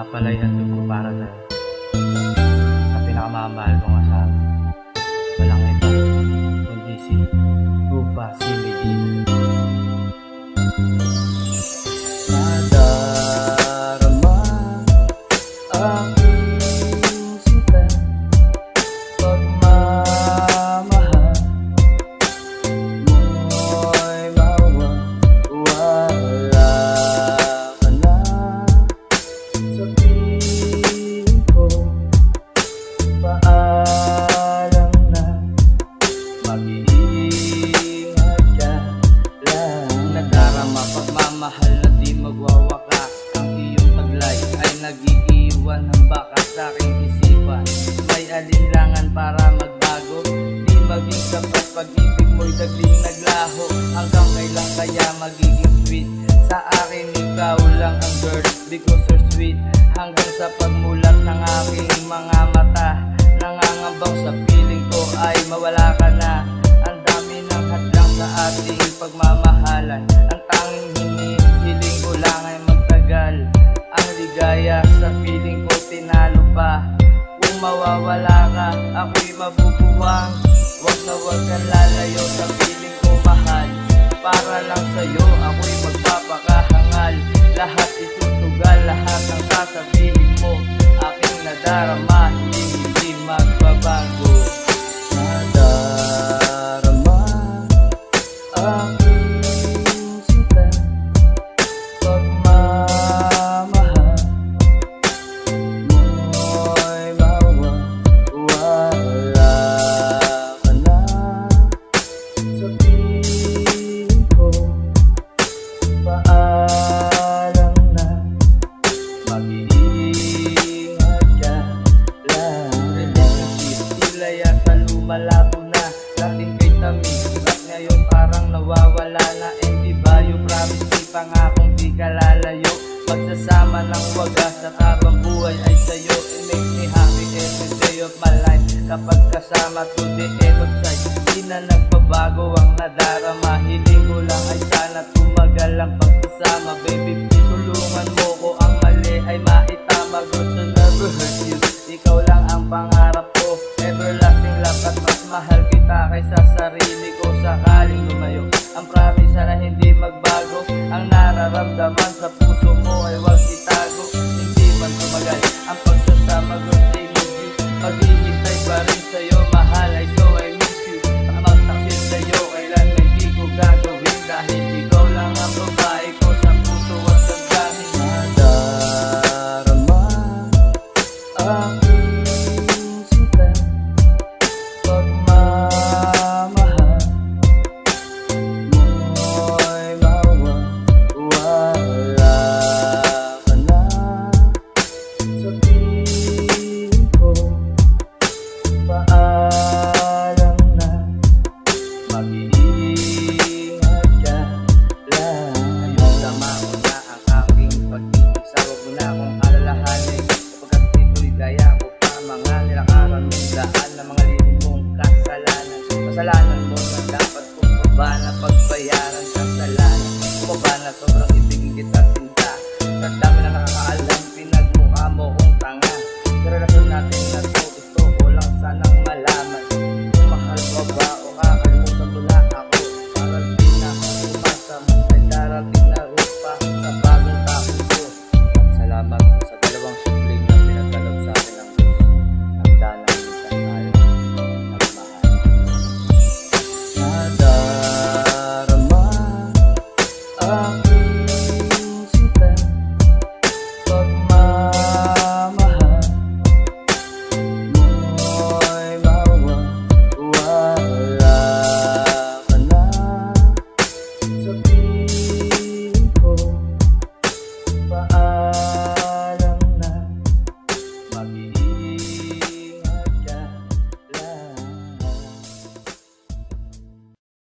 Papalay ang dugo para sa pinakamamahal kong asawa. Walang iba kundi si Rupa Simidin. Nadarama aking sita, pagmamahal mo'y mawawala ka na sa piling ko. Paalam na, mag-iingat ka lang. Nadarama pagmamahal na di magwawakas. Ang iyong taglay ay nag-iiwan ng bakas sa aking isipan. May alinlangan para magbago, di maging sapat pag-ibig mo'y dagling naglaho. Hanggang kailan kaya magiging sweet? Sa akin ikaw lang ang girl, because you're sweet. Hanggang sa pagmulat ng aking mga mata, nangangambang sa piling ko ay mawala ka na. Ang dami ng hadlang sa ating pagmamahalan. Ang tanging hinihiling ko lang ay magtagal. Ang ligaya sa piling ko tinalo pa. Kung mawawala ka, ako'y mabubuwang. Wag na wag kang lalayo sa piling ko mahal. Para lang sa'yo ako'y magpapakahangal. Lahat itutugal, lahat ang sasabihin mo. Aking nadarama, hindi magbabago. Nadarama aking sita, pagmamahal mo'y mawawala ka na sa piling ko. Paalam na, mag-iingat ka lang. Relationship, tila yata lumalabo na. Dating kay tamis, at ngayon parang nawawala na. And di ba yung promise, di pangakong di ka lalayo. Magsasama ng wagas at habang buhay ay sa'yo. It makes me happy every day of my life. Kapag kasama to the end of sight, di na nagbabago ang nadarama. Hiling ko lang ay sana tumagal ang pagsasama. Baby, please tulungan mo ko, ang mali ay maitama. Gusto never hurt you, ikaw lang ang pangarap ko. Everlasting love at mas mahal kita kaysa sarili ko. Sakaling lumayo, ang promise na hindi magbago. Ang nararamdaman sa puso mo ay huwag itago. Hindi man tumagal ang pagsasama, girl, I need you. Maghihintay pa rin sa'yo, mahal, ay so I miss you. Ang magtaksil sa'yo, kailan hindi ko gagawin. Dahil ikaw lang ang babae ko sa puso at damdamin. Nadarama aking sita, pagmamahal mo'y mawawala ka na sa piling ko. Paalam na, mag-iingat ka lang. Ngayon lamang mo na ang aking pag-ibig. Huwag mo na akong alalahanin, sapagkat ito'y gaya ko pa. Mga nilakaran mong daan na mga lilim mong kasalanan. Kasalanan mo na dapat kung pa na pagbayaran. Kasalanan kung pa na sobrang ibigin kita sinta. Sa dami na nakakaalam, pinagmukha mo kong tanga. Sa relasyon natin na to, gusto ko lang sanang malaman kung mahal ko ba o kakalimutan mo na ako. Para di na umasa mo ay darating na rupa sa bagong taon ko. Salamat.